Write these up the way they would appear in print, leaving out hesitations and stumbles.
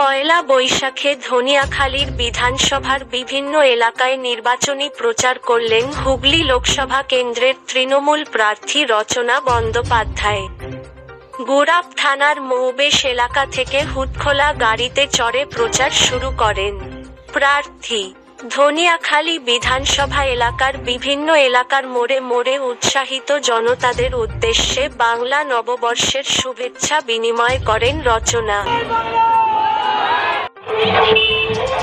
পয়লা বৈশাখে ধনিয়াখালীর বিধানসভার বিভিন্ন এলাকায় নির্বাচনী প্রচার করলেন হুগলি লোকসভা কেন্দ্রের তৃণমূল প্রার্থী রচনা বন্দ্যোপাধ্যায়। গোরাপ থানার মৌবেশ এলাকা থেকে হুদখোলা গাড়িতে চড়ে প্রচার শুরু করেন প্রার্থী। ধনিয়াখালী বিধানসভা এলাকার বিভিন্ন এলাকার মোড়ে মোড়ে উৎসাহিত জনতাদের উদ্দেশ্যে বাংলা নববর্ষের শুভেচ্ছা বিনিময় করেন রচনা।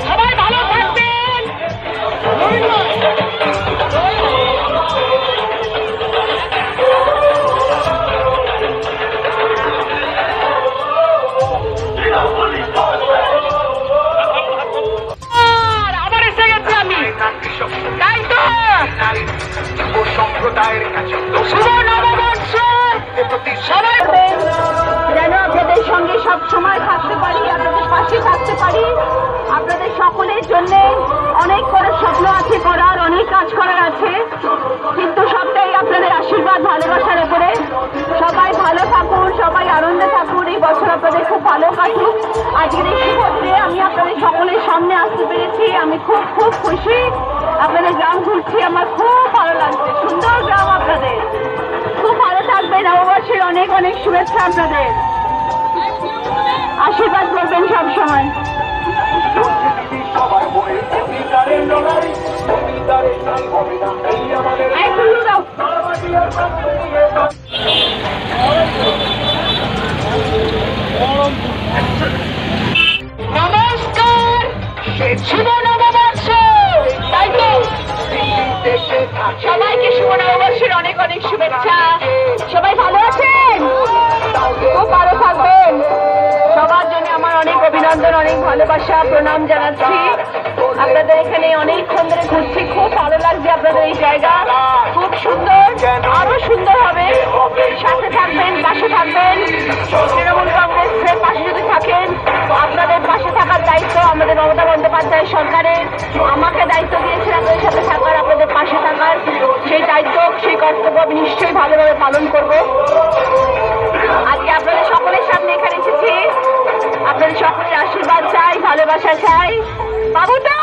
সবাই ভালো থাকবেন। আবার এসে গেছি আমি, তাই তো সম্প্রদায়ের কাছে শুভ নববর্ষ। সবাই যেন আপনাদের সঙ্গে সব সময় থাকতে পারি, আপনাদের পাশে থাকতে পারি। আপনাদের সকলের জন্য অনেক করে স্বপ্ন আছে করার, অনেক কাজ করার আছে, কিন্তু সবটাই আপনাদের আশীর্বাদ ভালোবাসার উপরে। সবাই ভালো থাকুন, সবাই আনন্দে থাকুন, এই বছর আপনাদের খুব ভালো কাটুক। আজকের এই শুভ দিনে আমি আপনাদের সকলের সামনে আসতে পেরেছি, আমি খুব খুব খুশি। আপনাদের গ্রাম ঘুরছি, আমার খুব ভালো লাগছে, সুন্দর গ্রাম আপনাদের। খুব ভালো থাকবেন, নববর্ষের অনেক অনেক শুভেচ্ছা আপনাদের, আশীর্বাদ করবেন সব সময়। নমস্কার, শুভ নববর্ষ। তাই তো সবাইকে শুভ নববর্ষের অনেক অনেক শুভেচ্ছা। সবাই ভালো আছেন, খুব ভালো থাকবেন। সবার জন্য আমার অনেক অভিনন্দন, অনেক ভালোবাসা, প্রণাম জানাচ্ছি। আপনাদের এখানে অনেকক্ষণ ধরে ঘুরছি, খুব ভালো লাগছে। আপনাদের এই জায়গা খুব সুন্দর, আরো সুন্দর হবে। সাথে থাকবেন, পাশে থাকবেন। তৃণমূল কংগ্রেসের পাশে যদি থাকেন, আপনাদের পাশে থাকার দায়িত্ব আমাদের মমতা বন্দ্যোপাধ্যায় সরকারের। আমাকে দায়িত্ব দিয়েছেন আপনাদের সাথে থাকার, আপনাদের পাশে থাকার। সেই দায়িত্ব, সেই কর্তব্য আমি নিশ্চয়ই ভালোভাবে পালন করব। আজকে আপনাদের সকলের সামনে এখানে এসেছি, আপনাদের সকলের আশীর্বাদ চাই, ভালোবাসা চাই। বাবু তো